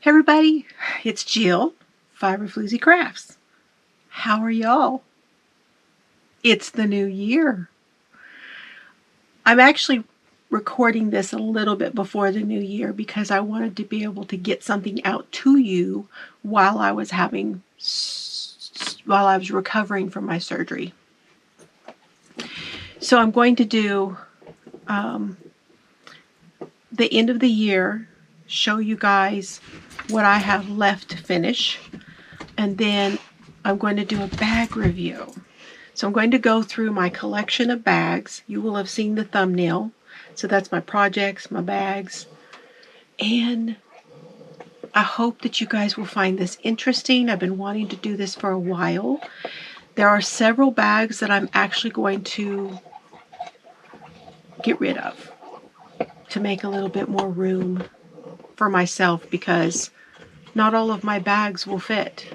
Hey everybody, it's Jill, Floozie Crafts. How are y'all? It's the new year. I'm actually recording this a little bit before the new year because I wanted to be able to get something out to you while I was recovering from my surgery. So I'm going to do the end of the year, show you guys what I have left to finish, and then I'm going to do a bag review. So I'm going to go through my collection of bags. You will have seen the thumbnail. So that's my projects, my bags, and I hope that you guys will find this interesting. I've been wanting to do this for a while. There are several bags that I'm actually going to get rid of to make a little bit more room for myself because not all of my bags will fit.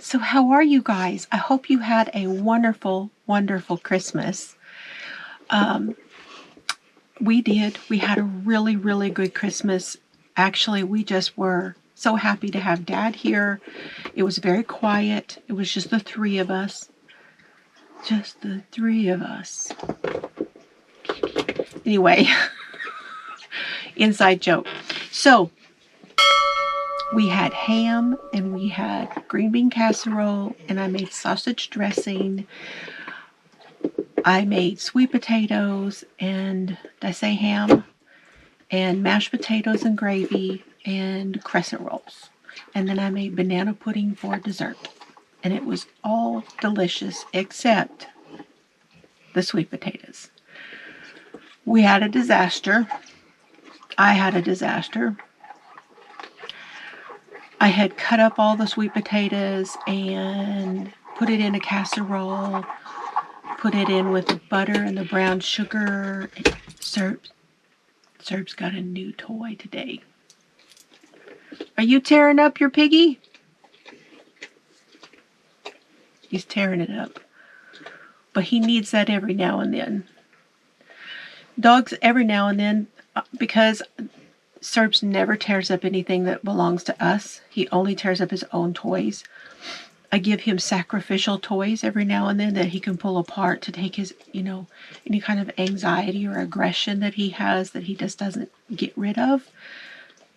So how are you guys? I hope you had a wonderful, wonderful Christmas. We did. We had a really, really good Christmas. Actually, we just were so happy to have Dad here. It was very quiet. It was just the three of us. Just the three of us. Anyway, inside joke. So, we had ham and we had green bean casserole and I made sausage dressing. I made sweet potatoes and, did I say ham? And mashed potatoes and gravy and crescent rolls. And then I made banana pudding for dessert. And it was all delicious except the sweet potatoes. We had a disaster. I had a disaster. I had cut up all the sweet potatoes and put it in a casserole, put it in with the butter and the brown sugar. Serb's got a new toy today. Are you tearing up your piggy? He's tearing it up. But he needs that every now and then. Dogs every now and then, because Serbs never tears up anything that belongs to us. He only tears up his own toys. I give him sacrificial toys every now and then that he can pull apart to take his, any kind of anxiety or aggression that he has that he just doesn't get rid of.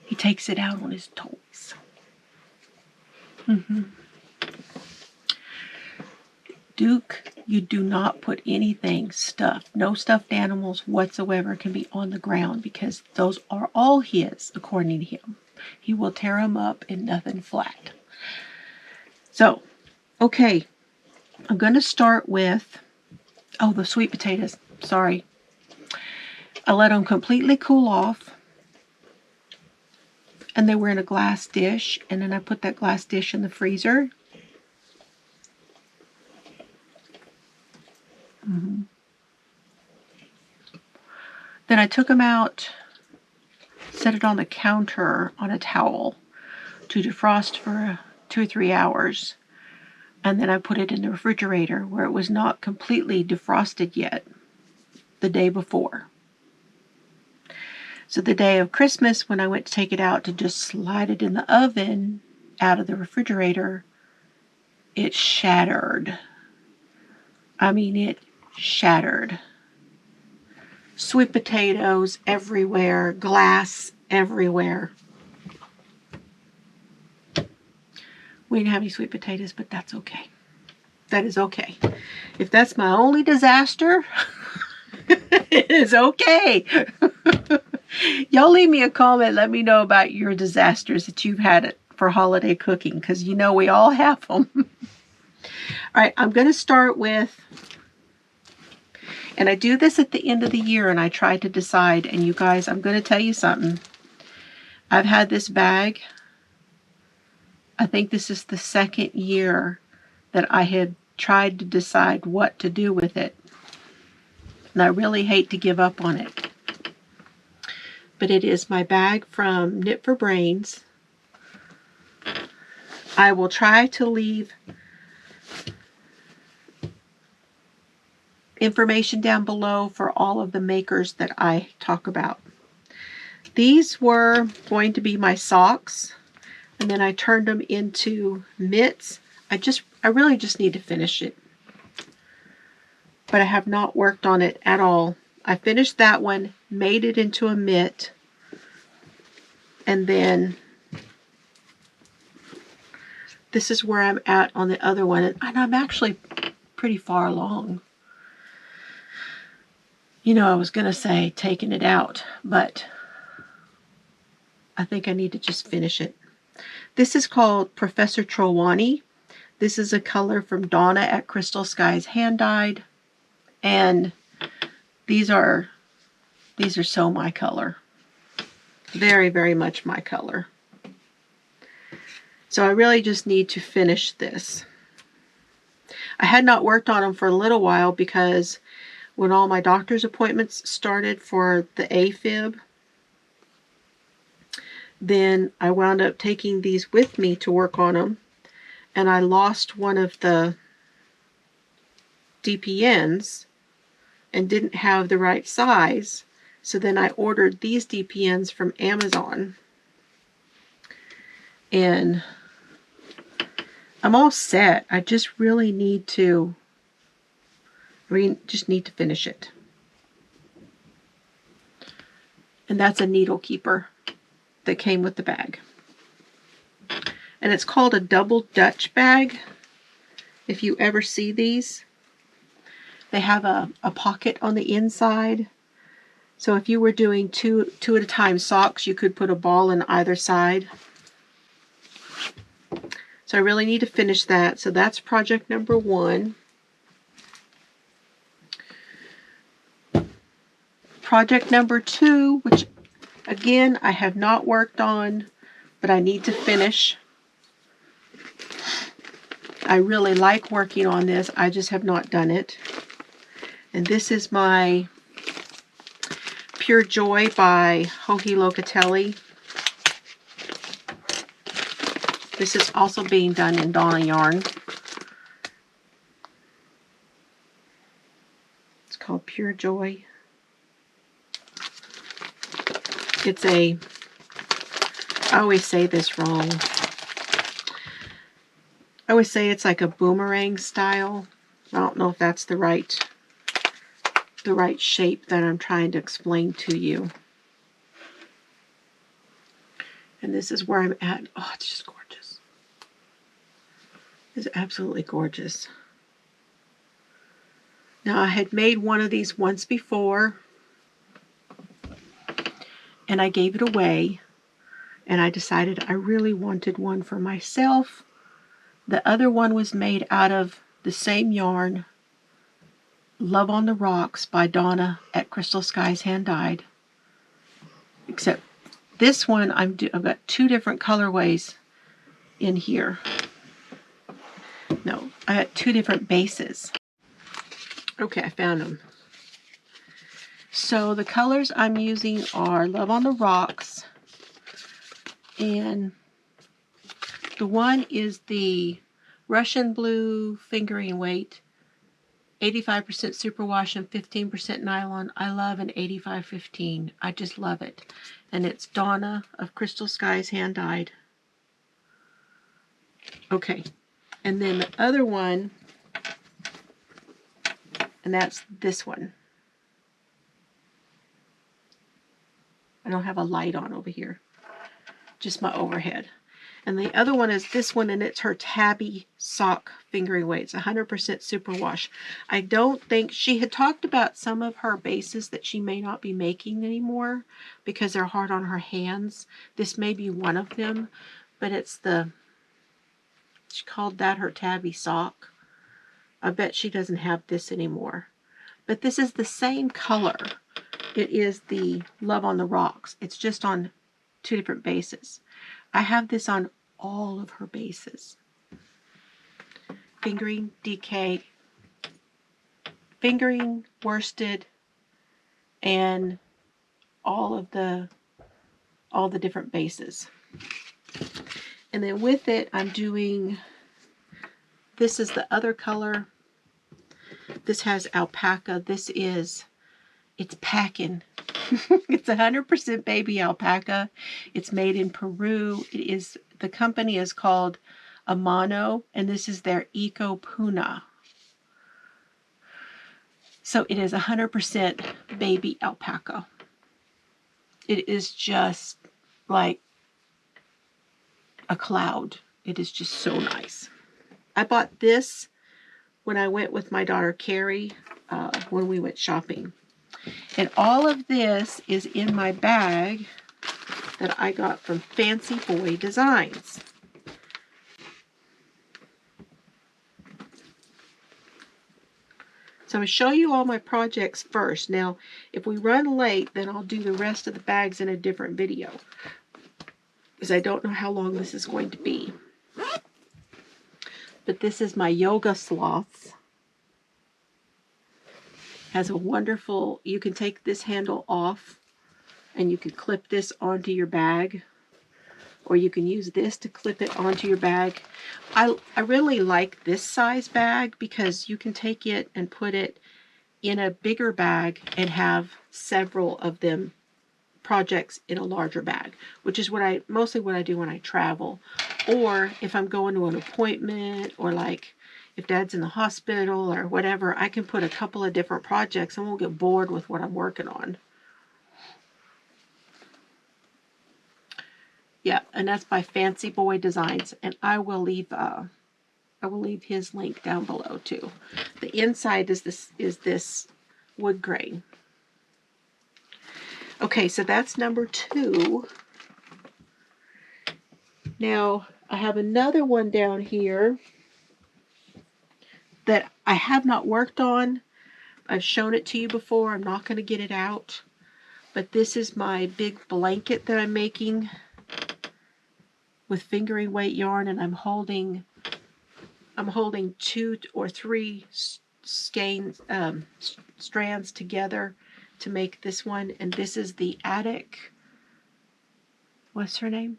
He takes it out on his toys. Duke, you do not put anything stuffed. No stuffed animals whatsoever can be on the ground because those are all his, according to him. He will tear them up and nothing flat. So, okay. I'm going to start with, the sweet potatoes. Sorry. I let them completely cool off. And they were in a glass dish. And then I put that glass dish in the freezer. Then I took them out, set it on the counter on a towel to defrost for 2 or 3 hours. And then I put it in the refrigerator where it was not completely defrosted yet the day before. So the day of Christmas, when I went to take it out to just slide it in the oven out of the refrigerator, it shattered. I mean, it shattered. Sweet potatoes everywhere, glass everywhere. We didn't have any sweet potatoes, but that's okay. That is okay. If that's my only disaster, it is okay. Y'all leave me a comment. Let me know about your disasters that you've had for holiday cooking, because you know we all have them. All right, I'm going to start with, and I do this at the end of the year, and I try to decide, and you guys, I'm going to tell you something. I've had this bag, I think this is the second year that I had tried to decide what to do with it. And I really hate to give up on it. But it is my bag from Knit for Brains. I will try to leave information down below for all of the makers that I talk about. These were going to be my socks, and then I turned them into mitts. I really just need to finish it. But I have not worked on it at all. I finished that one, made it into a mitt, and then this is where I'm at on the other one. And I'm actually pretty far along. You know, I was going to say taking it out, but I think I need to just finish it. This is called Professor Trelawney. This is a color from Donna at CrystalskyesHandDyed. And these are so my color. Very, very much my color. So I really just need to finish this. I had not worked on them for a little while because when all my doctor's appointments started for the AFib, then I wound up taking these with me to work on them, and I lost one of the DPNs and didn't have the right size. So then I ordered these DPNs from Amazon, and I'm all set. I just really need to, just need to finish it. And that's a needle keeper that came with the bag. And it's called a double Dutch bag. If you ever see these, they have a pocket on the inside. So if you were doing two at a time socks, you could put a ball in either side. So I really need to finish that. So that's project number 1. Project number 2, which again I have not worked on, but I need to finish. I really like working on this. I just have not done it. And this is my Pure Joy by Joji Locatelli. This is also being done in Donna yarn. It's called Pure Joy. It's a, I always say this wrong. I always say it's like a boomerang style. I don't know if that's the right shape that I'm trying to explain to you. And this is where I'm at. Oh, it's just gorgeous. It's absolutely gorgeous. Now, I had made one of these once before, and I gave it away, and I decided I really wanted one for myself. The other one was made out of the same yarn, Love on the Rocks by Donna at CrystalskyesHandDyed. Except this one, I've got 2 different colorways in here. No, I got 2 different bases. Okay, I found them. So the colors I'm using are Love on the Rocks, and the one is the Russian Blue fingering weight, 85% superwash and 15% nylon. I love an 85-15. I just love it. And it's Donna of CrystalskyesHandDyed. Okay, and then the other one, and that's this one. I don't have a light on over here, just my overhead. And the other one is this one, and it's her tabby sock fingering weight. It's 100% superwash. I don't think she had talked about some of her bases that she may not be making anymore because they're hard on her hands. This may be one of them, but it's she called that her tabby sock. I bet she doesn't have this anymore. But this is the same color. It is the Love on the Rocks. It's just on 2 different bases. I have this on all of her bases. Fingering, DK, fingering, worsted, and all the different bases. And then with it, I'm doing, this is the other color. This has alpaca. It's packing. It's 100% baby alpaca. It's made in Peru. The company is called Amano, and this is their Eco Puna. So it is 100% baby alpaca. It is just like a cloud. It is just so nice. I bought this when I went with my daughter Carrie when we went shopping. And all of this is in my bag that I got from Fancy Boy Designs. So I'm going to show you all my projects first. Now, if we run late, then I'll do the rest of the bags in a different video, because I don't know how long this is going to be. But this is my yoga sloths. Has a wonderful, you can take this handle off and you can clip this onto your bag, or you can use this to clip it onto your bag. I really like this size bag because you can take it and put it in a bigger bag and have several of them projects in a larger bag, which is mostly what I do when I travel, or if I'm going to an appointment, or like if Dad's in the hospital or whatever. I can put a couple of different projects and won't get bored with what I'm working on. Yeah, and that's by Fancy Boy Designs, and I will leave his link down below too. The inside is this wood grain. Okay, so that's number 2. Now I have another one down here that I have not worked on. I've shown it to you before. I'm not going to get it out, but this is my big blanket that I'm making with fingering weight yarn, and I'm holding 2 or 3 strands together to make this one. And this is the Attic, what's her name?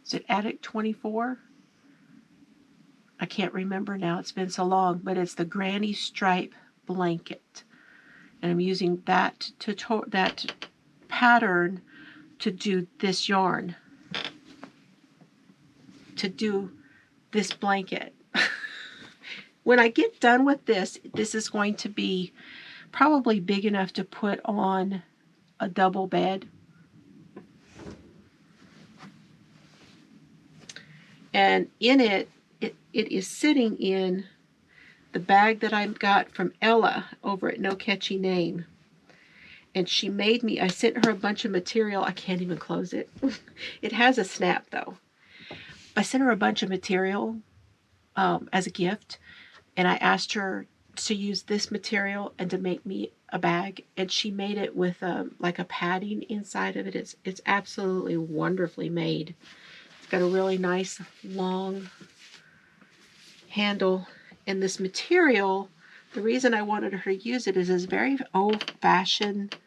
Is it Attic 24? I can't remember now, it's been so long, but it's the granny stripe blanket. And I'm using that pattern to do this yarn, to do this blanket. When I get done with this, this is going to be probably big enough to put on a double bed. And in it is sitting in the bag that I got from Ella over at No Catchy Name. And she made me, I sent her a bunch of material. I can't even close it. It has a snap though. I sent her a bunch of material as a gift, and I asked her to use this material and to make me a bag, and she made it with like a padding inside of it. It's absolutely wonderfully made. It's got a really nice long handle, and this material, the reason I wanted her to use it is this very old-fashioned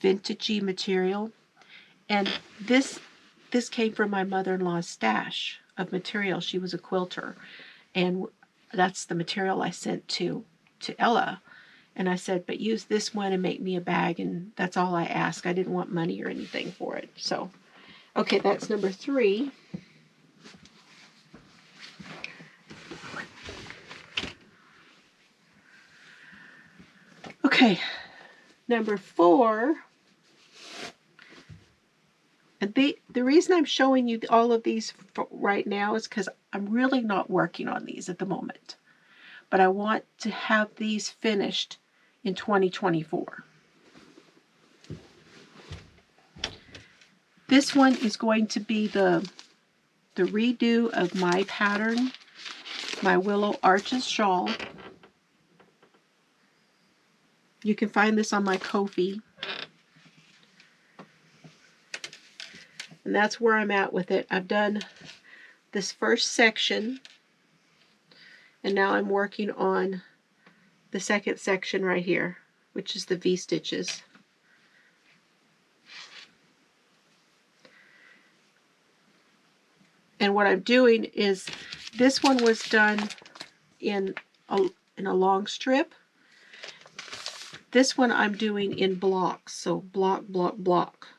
vintagey material, and this came from my mother-in-law's stash of material. She was a quilter, and that's the material I sent to Ella. And I said, but use this one and make me a bag, and that's all I asked. I didn't want money or anything for it. So, okay, that's number 3. Okay, number 4, And the reason I'm showing you all of these right now is because I'm really not working on these at the moment. But I want to have these finished in 2024. This one is going to be the redo of my pattern, my Willow Arches Shawl. You can find this on my Ko-fi. And that's where I'm at with it. I've done this first section, and now I'm working on the second section right here, which is the V-stitches. And what I'm doing is, this one was done in a long strip. This one I'm doing in blocks, so block, block, block.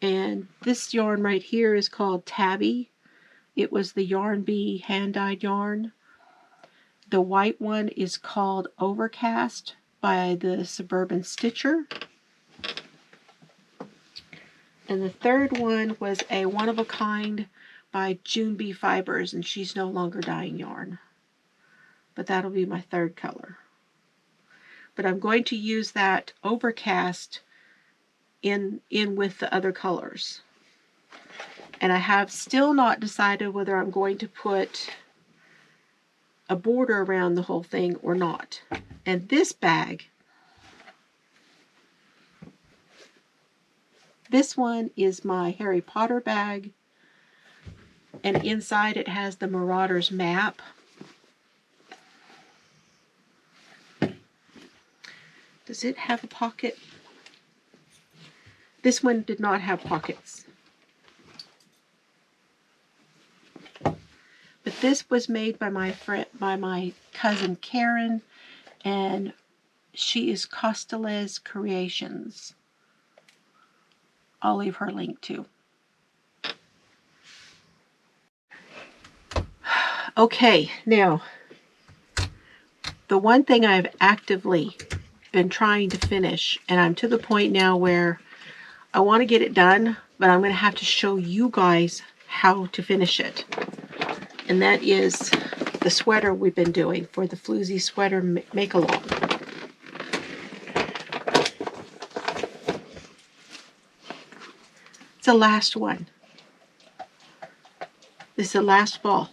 And this yarn right here is called Tabby. It was the Yarn Bee hand-dyed yarn. The white one is called Overcast by the Suburban Stitcher. And the third one was a one-of-a-kind by June Bee Fibers, and she's no longer dyeing yarn. But that'll be my third color. But I'm going to use that Overcast in with the other colors. And I have still not decided whether I'm going to put a border around the whole thing or not. And this bag, this one is my Harry Potter bag, and inside it has the Marauders map. Does it have a pocket? This one did not have pockets. But this was made by my cousin Karen, and she is Kostelaz Creations. I'll leave her link too. Okay, now the one thing I've actively been trying to finish, and I'm to the point now where I want to get it done, but I'm going to have to show you guys how to finish it. And that is the sweater we've been doing for the Floozie sweater make-along. It's the last one. This is the last ball.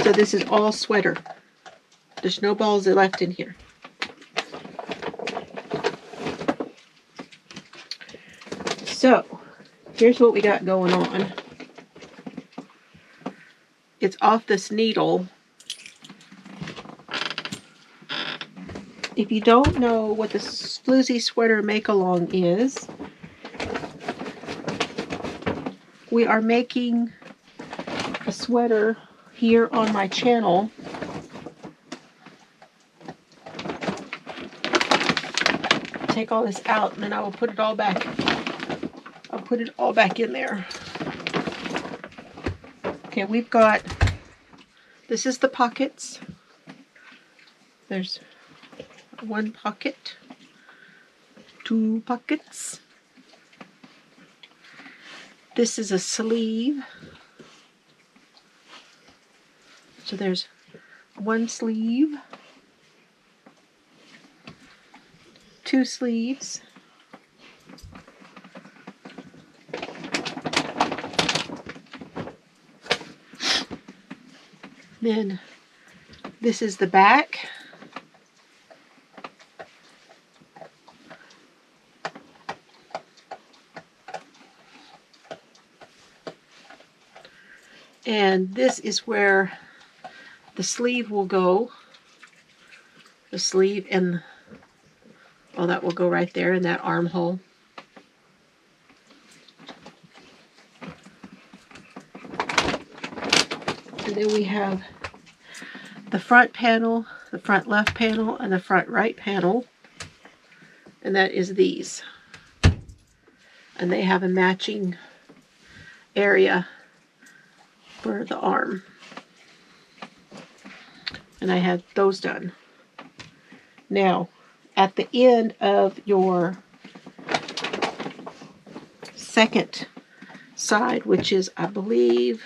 So this is all sweater. There's no balls left in here. So here's what we got going on. It's off this needle. If you don't know what the Floozie sweater make-along is, we are making a sweater here on my channel. Take all this out, and then I will put it all back. I'll put it all back in there. Okay, we've got, this is the pockets. There's one pocket, two pockets. This is a sleeve. So there's one sleeve, two sleeves, then this is the back. And this is where the sleeve will go. The sleeve and, well, that will go right there in that armhole. And then we have the front panel, the front left panel, and the front right panel. And that is these. And they have a matching area for the arm. And I had those done. Now, at the end of your second side, which is, I believe,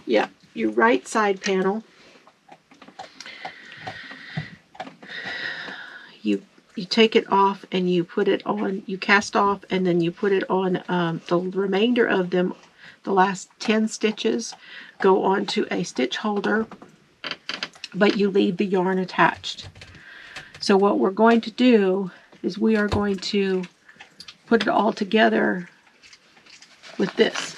yeah, your right side panel. You take it off and you put it on, you cast off, and then you put it on the remainder of them, the last 10 stitches, go onto a stitch holder, but you leave the yarn attached. So what we're going to do is we are going to put it all together with this.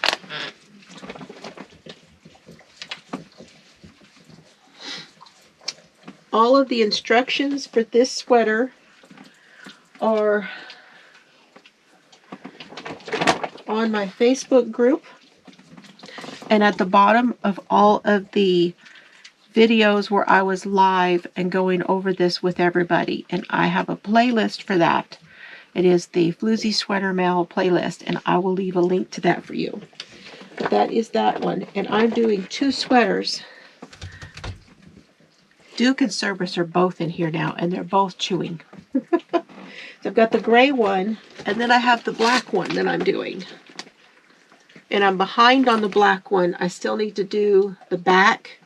All of the instructions for this sweater are on my Facebook group, and at the bottom of all of the videos where I was live and going over this with everybody, and I have a playlist for that. It is the Floozie Sweater Mail playlist, and I will leave a link to that for you. But that is that one, and I'm doing 2 sweaters. Duke and Cerberus are both in here now, and they're both chewing. So I've got the gray one, and then I have the black one that I'm doing. And I'm behind on the black one. I still need to do the back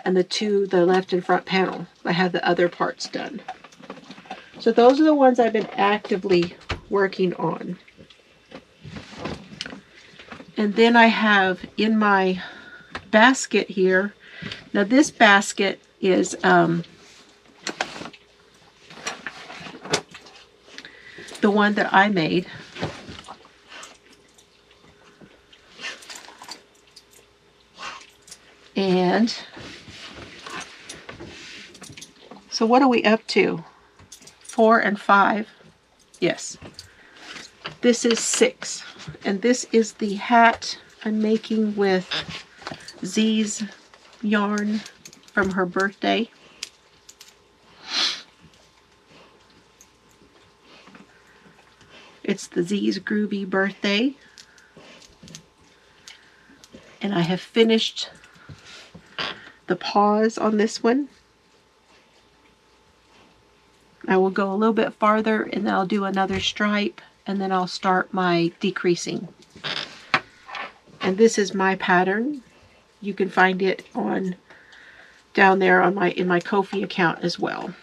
and the left and front panel. I have the other parts done. So those are the ones I've been actively working on. And then I have in my basket here, now this basket is the one that I made. And so what are we up to? 4 and 5. Yes. This is 6. And this is the hat I'm making with Z's yarn from her birthday. It's the Z's Groovy birthday. And I have finished the paws on this one. I will go a little bit farther and then I'll do another stripe, and then I'll start my decreasing. And this is my pattern. You can find it on down there on in my Ko-fi account as well.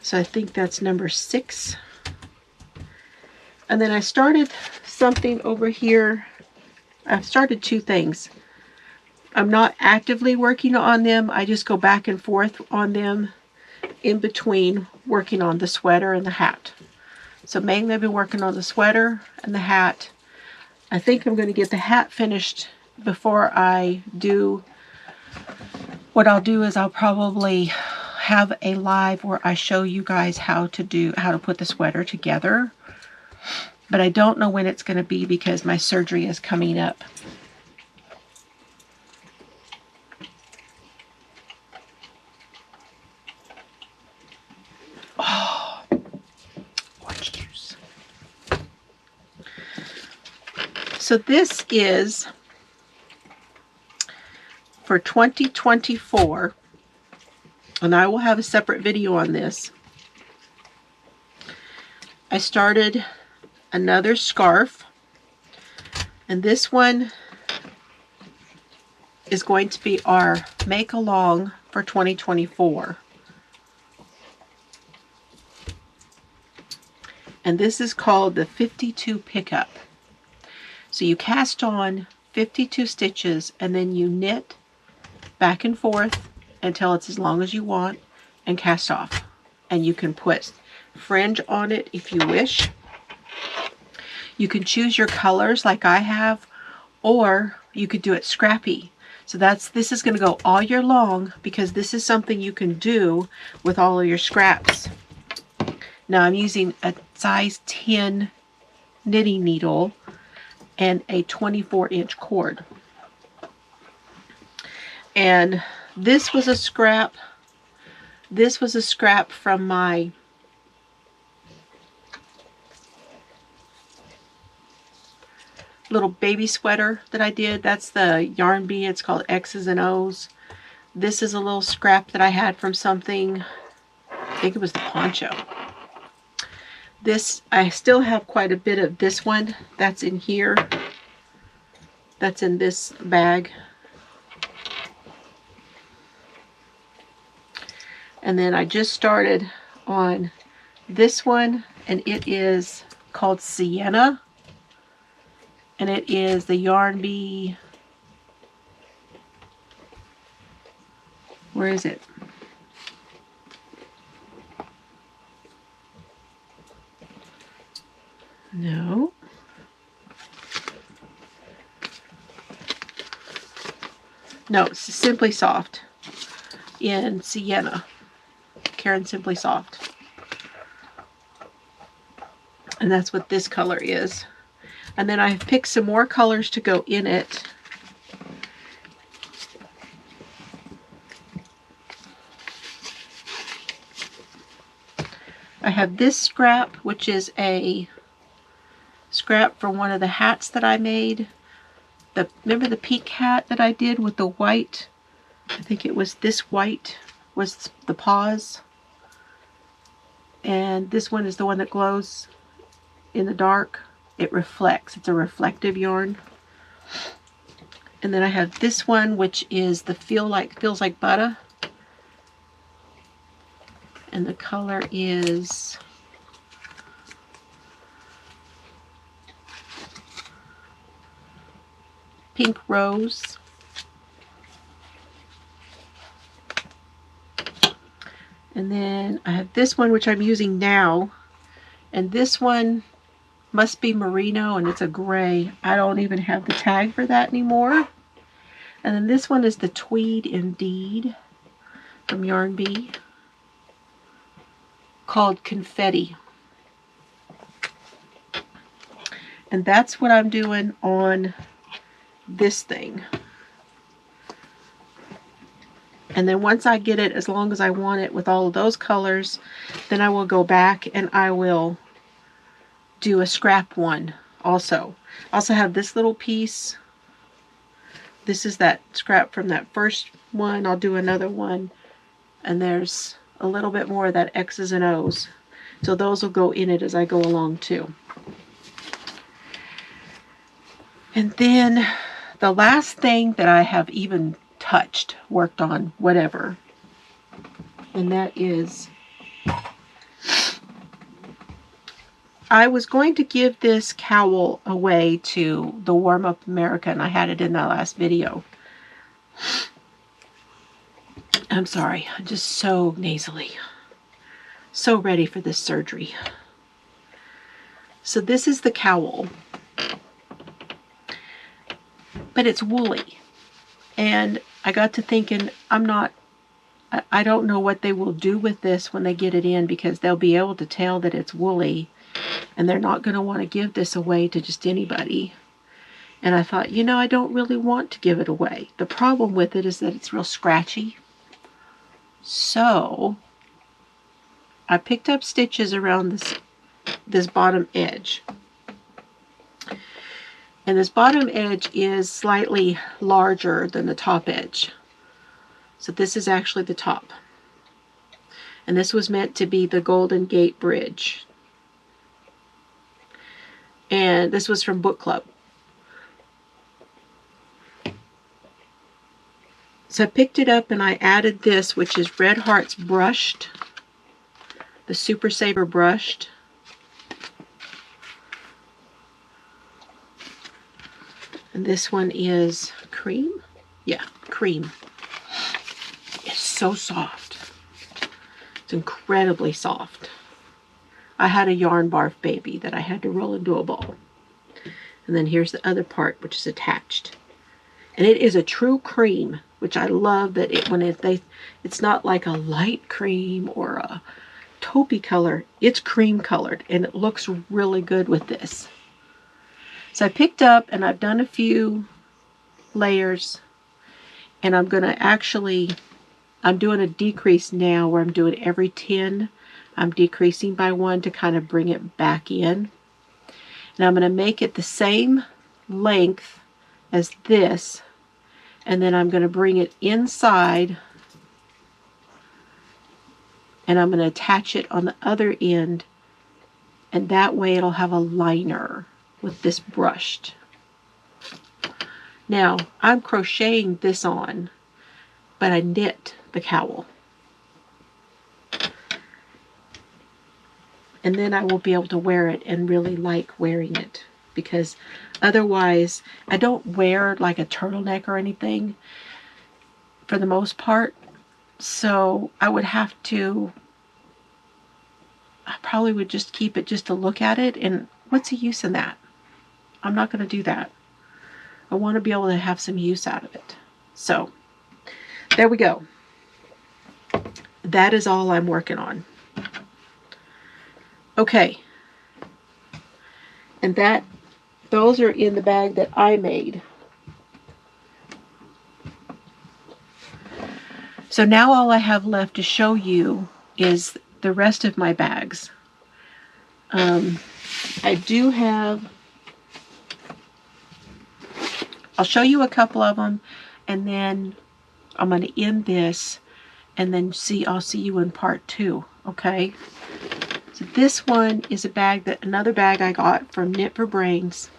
So I think that's number 6. And then I started something over here. I've started 2 things. I'm not actively working on them. I just go back and forth on them in between working on the sweater and the hat. So mainly I've been working on the sweater and the hat. I think I'm going to get the hat finished before I do. What I'll do is I'll probably have a live where I show you guys how to put the sweater together. But I don't know when it's going to be because my surgery is coming up. Oh, orange juice. So this is for 2024, and I will have a separate video on this. I started another scarf, and this one is going to be our make along for 2024. And this is called the 52 pickup. So you cast on 52 stitches and then you knit back and forth until it's as long as you want and cast off. And you can put fringe on it if you wish. You can choose your colors like I have, or you could do it scrappy. So this is going to go all year long because this is something you can do with all of your scraps. Now I'm using a size 10 knitting needle and a 24-inch cord. And this was a scrap. This was a scrap from my little baby sweater that I did. That's the yarn bee. It's called X's and O's. This is a little scrap that I had from something. I think it was the poncho. This, I still have quite a bit of this one. That's in here. That's in this bag. And then I just started on this one, and it is called Sienna. And it is the Yarn Bee. Where is it? No. No, it's Simply Soft in Sienna. Karen Simply Soft. And that's what this color is. And then I've picked some more colors to go in it. I have this scrap, which is a scrap from one of the hats that I made. Remember the peak hat that I did with the white? I think it was this white was the paws. And this one is the one that glows in the dark. It reflects. It's a reflective yarn. And then I have this one, which is the feels like butter. And the color is Pink Rose. And then I have this one, which I'm using now. And this one must be merino, and it's a gray. I don't even have the tag for that anymore. And then this one is the Tweed Indeed from Yarn Bee, called Confetti. And that's what I'm doing on this thing. And then once I get it as long as I want it with all of those colors, then I will go back and I will do a scrap one also. I also have this little piece. This is that scrap from that first one. I'll do another one. And there's a little bit more of that X's and O's. So those will go in it as I go along too. And then the last thing that I have even touched, worked on, whatever, and that is, I was going to give this cowl away to the Warm Up America, and I had it in that last video. I'm sorry, I'm just so nasally. So ready for this surgery. So this is the cowl. But it's woolly. And I got to thinking, I don't know what they will do with this when they get it in, because they'll be able to tell that it's woolly. And they're not going to want to give this away to just anybody. And I thought, you know, I don't really want to give it away. The problem with it is that it's real scratchy. So I picked up stitches around this bottom edge. And this bottom edge is slightly larger than the top edge. So this is actually the top. And this was meant to be the Golden Gate Bridge. And this was from Book Club. So I picked it up and I added this, which is Red Hearts brushed. The Super Saver brushed. And this one is cream. Yeah, cream. It's so soft. It's incredibly soft. I had a yarn barf baby that I had to roll into a ball. And then here's the other part, which is attached. And it is a true cream, which I love that it's not like a light cream or a taupey color. It's cream colored, and it looks really good with this. So I picked up, and I've done a few layers, and I'm going to I'm doing a decrease now where I'm doing every 10. I'm decreasing by 1 to kind of bring it back in. And I'm going to make it the same length as this, And then I'm going to bring it inside, and I'm going to attach it on the other end, and that way it'll have a liner with this brushed. Now, I'm crocheting this on, but I knit the cowl. And then I will be able to wear it and really like wearing it, because otherwise I don't wear like a turtleneck or anything for the most part. So I would have to, I probably would just keep it just to look at it, and what's the use in that? I'm not going to do that. I want to be able to have some use out of it. So there we go. That is all I'm working on. Okay. And those are in the bag that I made. So now all I have left to show you is the rest of my bags. I do have, I'll show you a couple of them, and then I'm going to end this, and then I'll see you in part 2, okay? So this one is another bag I got from Knit for Brains.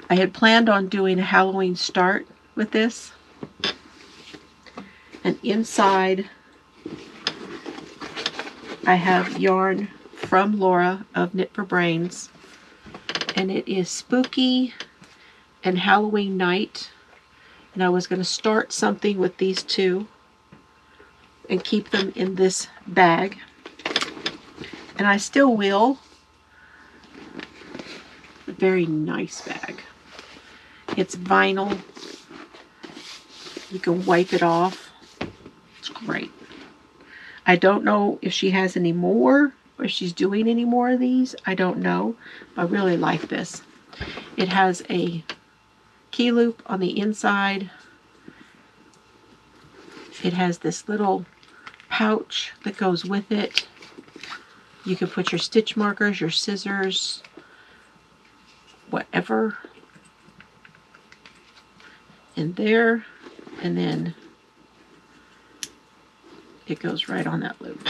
I had planned on doing a Halloween start with this. And inside I have yarn from Laura of Knit for Brains, and it is Spooky and Halloween Night, and I was going to start something with these two and keep them in this bag, and I still will. A very nice bag. It's vinyl, you can wipe it off. It's great. I don't know if she has any more, or if she's doing any more of these. I don't know. I really like this. It has a key loop on the inside. It has this little pouch that goes with it. You can put your stitch markers, your scissors, whatever in there, and then it goes right on that loop.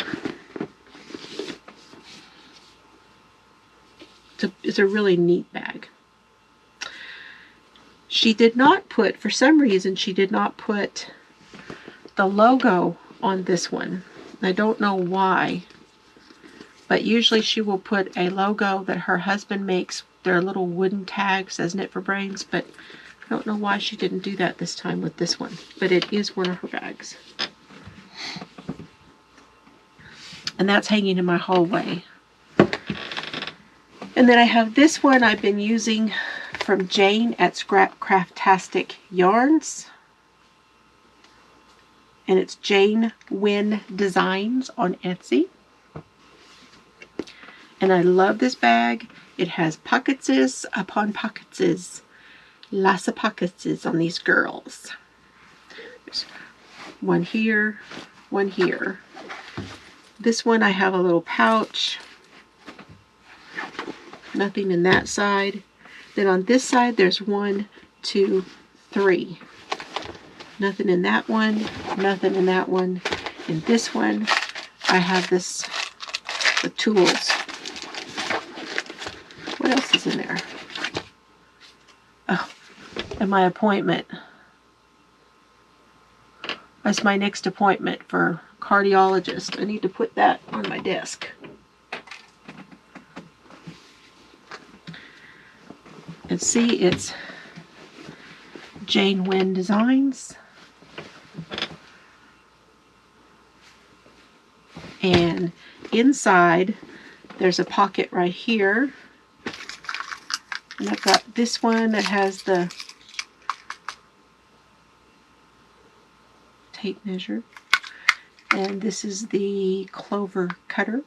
It's a really neat bag. She did not put, for some reason, she did not put the logo on this one. I don't know why, but usually she will put a logo that her husband makes. Their little wooden tag says Knit for Brains, but I don't know why she didn't do that this time with this one. But it is one of her bags. And that's hanging in my hallway. And then I have this one I've been using from Jane at Scrapcraftastic Yarns. And it's Jane Wynn Designs on Etsy. And I love this bag. It has pocketses upon pocketses. Lots of pocketses on these girls. There's one here, one here. This one I have a little pouch. Nothing in that side. Then on this side there's 1, 2, 3. Nothing in that one. Nothing in that one. In this one I have the tools. What else is in there? Oh, and my appointment. That's my next appointment for cardiologist. I need to put that on my desk. And see, it's Jane Wynn Designs. And inside, there's a pocket right here. And I've got this one that has the tape measure. And this is the clover cutter.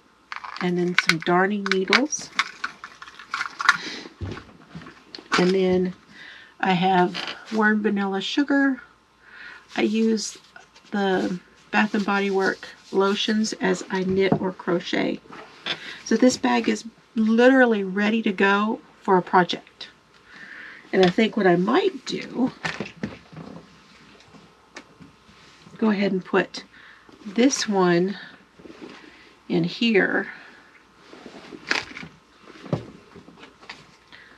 And then some darning needles. And then I have warm vanilla sugar. I use the Bath & Body Works lotions as I knit or crochet. So this bag is literally ready to go for a project. And I think what I might do, go ahead and put this one in here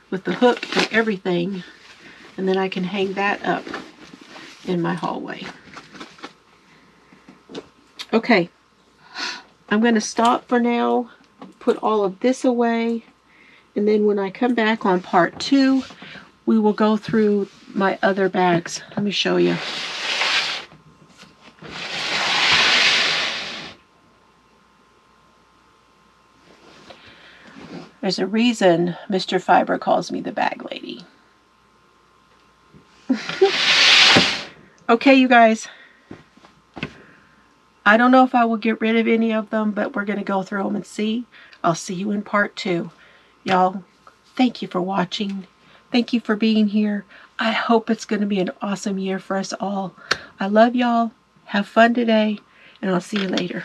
with the hook and everything, and then I can hang that up in my hallway. Okay, I'm going to stop for now, put all of this away, and then when I come back on part 2, we will go through my other bags. Let me show you. There's a reason Mr. Fiber calls me the bag lady. Okay, you guys. I don't know if I will get rid of any of them, but we're going to go through them and see. I'll see you in part 2. Y'all, thank you for watching. Thank you for being here. I hope it's going to be an awesome year for us all. I love y'all. Have fun today, and I'll see you later.